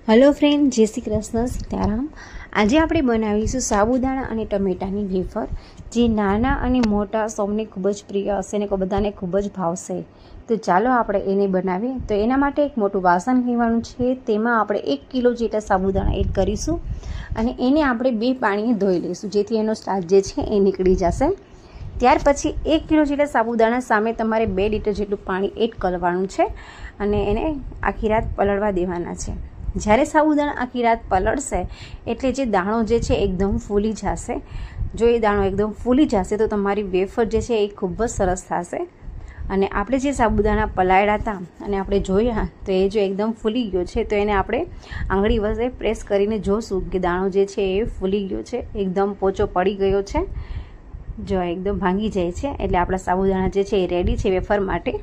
Hello friend, જય શ્રી કૃષ્ણ, સીતારામ। આજે આપણે બનાવીશું સાબુદાણા અને ટમેટાની વેફર, જે નાના અને મોટા સૌને ખૂબ જ પ્રિય હશે અને બધાને ખૂબ જ ભાવશે। તો ચાલો આપણે એને બનાવીએ। તો એના માટે એક મોટું વાસણ લેવાનું છે, તેમાં આપણે 1 કિલો જેટલા સાબુદાણા એડ કરીશું અને એને આપણે 2 પાણીએ ધોઈ લઈશું, જેથી એનો સ્ટાર્ચ જે છે એ નીકળી જશે। ત્યાર પછી 1 કિલો જેટલા સાબુદાણા સામે તમારે 2 લીટર જેટલું પાણી એડ કરવાનું છે અને એને આખી રાત પલળવા દેવાના છે। જ્યારે સાબુદાણા આખી રાત પલળશે એટલે જે દાણો જે છે એકદમ ફૂલી જશે। જો એ દાણો એકદમ ફૂલી જશે તો તમારી વેફર જે છે એ ખૂબ જ સરસ થશે। અને આપણે જે સાબુદાણા પલાળ્યા હતા અને આપણે જોયા તો એ જો એકદમ ફૂલી ગયો છે, તો એને આપણે આંગળી વડે પ્રેસ કરીને જોશું કે દાણો જે છે એ ફૂલી ગયો છે, એકદમ પોચો પડી ગયો છે। જો એકદમ ભાંગી જાય છે એટલે આપણા સાબુદાણા જે છે એ રેડી છે વેફર માટે।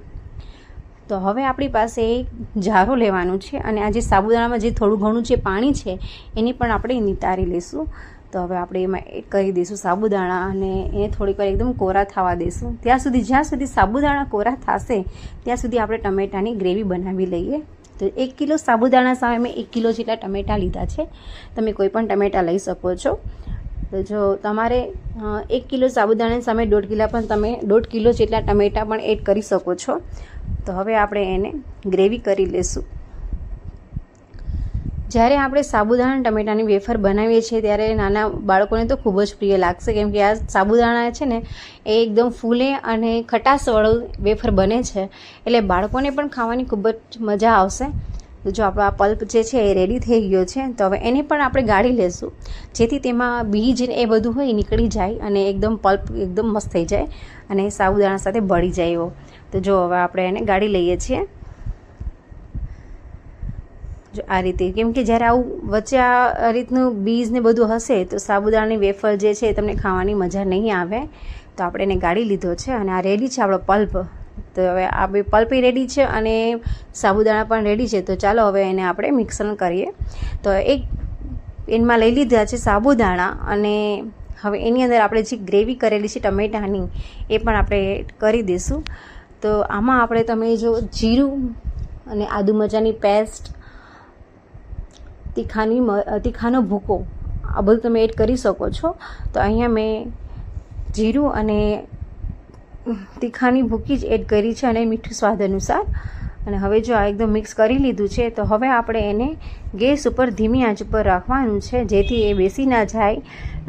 તો હવે આપણી પાસે એક જારો લેવાનું છે અને આ જે સાબુદાણામાં જે થોડું ઘણું જે પાણી છે એને પણ આપણે નિતારી લઈશું। તો હવે આપણે એમાં એડ કરી દઈશું સાબુદાણા અને એને થોડીક વાર એકદમ કોરા થવા દઈશું। જ્યાં સુધી સાબુદાણા કોરા થશે ત્યાં સુધી આપણે ટમેટાની ગ્રેવી બનાવી લઈએ। તો 1 કિલો સાબુદાણા સામે મેં 1 કિલો જેટલા ટમેટાં લીધા છે, તમે કોઈ પણ ટમેટાં લઈ શકો છો। તો જો તમારે 1 કિલો સાબુદાણા સામે 1.5 કિલો પણ તમે 1.5 કિલો જેટલા ટમેટાં પણ એડ કરી શકો છો। તો હવે આપણે એને ગ્રેવી કરી લઈશું। જ્યારે આપણે સાબુદાણા ટમેટાની વેફર બનાવીએ છીએ ત્યારે નાના બાળકોને તો ખૂબ જ પ્રિય લાગશે, કેમ કે આ સાબુદાણા છે ને એ એકદમ ફૂલે અને ખટાશવાળું વેફર બને છે, એટલે બાળકોને પણ ખાવાની ખૂબ જ મજા આવશે। તો જો આપણો આ પલ્પ જે છે એ રેડી થઈ ગયો છે, તો હવે એને પણ આપણે ગાળી લેશું, જેથી તેમાં બીજ એ બધું હોય નીકળી જાય અને એકદમ પલ્પ એકદમ મસ્ત થઈ જાય અને સાબુદાણા સાથે ભળી જાય એવો। તો જો હવે આપણે એને ગાળી લઈએ છીએ જો આ રીતે, કેમ કે જ્યારે આવું વચ્ચે આ રીતનું બીજ ને બધું હશે તો સાબુદાણાની વેફર જે છે તમને ખાવાની મજા નહીં આવે। તો આપણે એને ગાળી લીધો છે અને આ રેડી છે આપણો પલ્પ। તો હવે આ બે પલ્પ રેડી છે અને સાબુદાણા પણ રેડી છે। તો ચાલો હવે એને આપણે મિક્સર કરીએ। તો એક પેનમાં લઈ લીધા છે સાબુદાણા અને હવે એની અંદર આપણે જે ગ્રેવી કરેલી છે ટમેટાની એ પણ આપણે કરી દઈશું। તો આમાં આપણે તમે જો જીરું અને આદુ મરચાંની પેસ્ટ, તીખાનો ભૂકો, આ બધું તમે એડ કરી શકો છો। તો અહીંયા મેં જીરું અને તીખાની ભૂકી જ એડ કરી છે અને મીઠું સ્વાદ અનુસાર। અને હવે જો આ એકદમ મિક્સ કરી લીધું છે, તો હવે આપણે એને ગેસ ઉપર ધીમી આંચ ઉપર રાખવાનું છે, જેથી એ બેસી ના જાય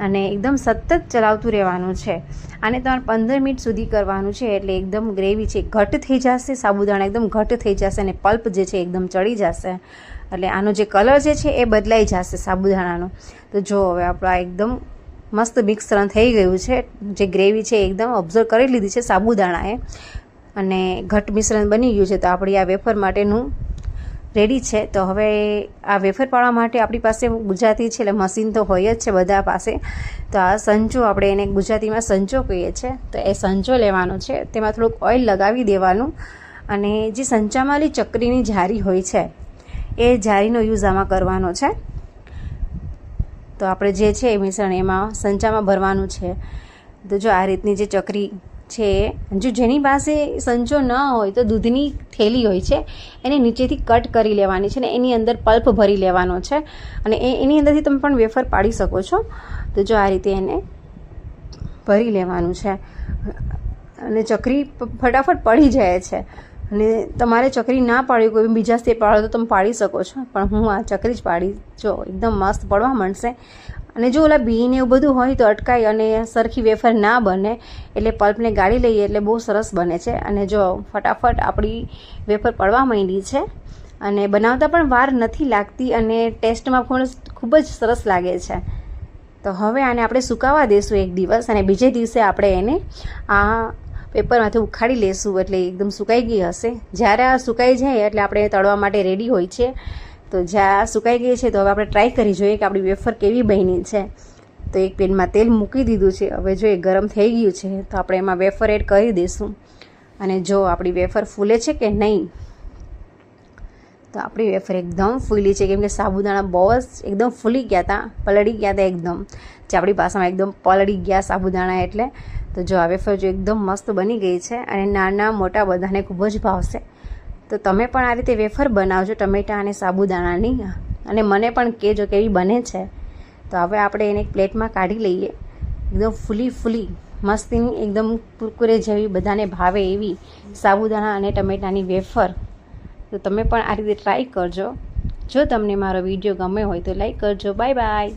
અને એકદમ સતત ચલાવતું રહેવાનું છે। આને તમારે 15 મિનિટ સુધી કરવાનું છે, એટલે એકદમ ગ્રેવી છે ઘટ થઈ જશે, સાબુદાણા એકદમ ઘટ થઈ જશે અને પલ્પ જે છે એકદમ ચડી જશે, એટલે આનો જે કલર જે છે એ બદલાઈ જશે સાબુદાણાનો। તો જો હવે આપણું આ એકદમ મસ્ત મિક્સરણ થઈ ગયું છે, જે ગ્રેવી છે એકદમ ઓબ્ઝર્વ કરી લીધી છે સાબુદાણાએ અને ઘટ મિશ્રણ બની ગયું છે। તો આપણી આ વેફર માટેનું રેડી છે। તો હવે આ વેફર પાડવા માટે આપણી પાસે ગુજરાતી છે એટલે મશીન તો હોય જ છે બધા પાસે। તો આ સંચો, આપણે એને ગુજરાતીમાં સંચો કહીએ છીએ, તો એ સંચો લેવાનો છે, તેમાં થોડુંક ઓઇલ લગાવી દેવાનું અને જે સંચામાંની ચકરીની જારી હોય છે એ જારીનો યુઝ આમાં કરવાનો છે। તો આપણે જે છે એ મિશ્રણ એમાં સંચામાં ભરવાનું છે। તો જો આ રીતની જે ચકરી છે, જો જેની પાસે સંચો ન હોય તો દૂધની થેલી હોય છે, એને નીચેથી કટ કરી લેવાની છે ને એની અંદર પલ્પ ભરી લેવાનો છે અને એની અંદરથી તમે પણ વેફર પાડી શકો છો। તો જો આ રીતે એને ભરી લેવાનું છે અને ચકરી ફટાફટ પડી જાય છે। અને તમારે ચકરી ના પાડી, કોઈ બીજા સ્ટેપ પાડો તો તમે પાડી શકો છો, પણ હું આ ચકરી જ પાડી। જો એકદમ મસ્ત પડવા માંડશે અને જો ઓલા બીને એવું બધું હોય તો અટકાય અને સરખી વેફર ના બને, એટલે પલ્પને ગાળી લઈએ એટલે બહુ સરસ બને છે। અને જો ફટાફટ આપણી વેફર પડવા માંડી છે અને બનાવતા પણ વાર નથી લાગતી અને ટેસ્ટમાં પણ ખૂબ જ સરસ લાગે છે। તો હવે આને આપણે સુકાવા દઈશું એક દિવસ અને બીજે દિવસે આપણે એને આ પેપરમાંથી ઉખાડી લેશું, એટલે એકદમ સુકાઈ ગઈ હશે। જ્યારે આ સુકાઈ જાય એટલે આપણે તળવા માટે રેડી હોય છે। તો જ્યાં સુકાઈ ગઈ છે તો હવે આપણે ટ્રાય કરી જોઈએ કે આપણી વેફર કેવી બની છે। તો એક પેનમાં તેલ મૂકી દીધું છે, હવે જો એ ગરમ થઈ ગયું છે તો આપણે એમાં વેફર એડ કરી દઈશું અને જો આપણી વેફર ફૂલે છે કે નહીં। તો આપણી વેફર એકદમ ફૂલી છે, કેમ કે સાબુદાણા બહુ જ એકદમ ફૂલી ગયા હતા, પલળી ગયા હતા એકદમ, જે આપણી ભાષામાં એકદમ પલળી ગયા સાબુદાણા એટલે। તો જો આ વેફર જો એકદમ મસ્ત બની ગઈ છે અને નાના મોટા બધાને ખૂબ જ ભાવશે। તો તમે પણ આ રીતે વેફર બનાવજો ટમેટાં અને સાબુદાણાની અને મને પણ કહેજો કેવી બને છે. તો હવે આપણે એને એક પ્લેટમાં કાઢી લઈએ. એકદમ ફૂલી મસ્તીની એકદમ કુરકુરે જેવી બધાને ભાવે એવી સાબુદાણા અને ટમેટાની વેફર. તો તમે પણ આ રીતે ટ્રાય કરજો. જો તમને મારો વિડીયો ગમ્યો હોય તો લાઈક કરજો. Bye bye.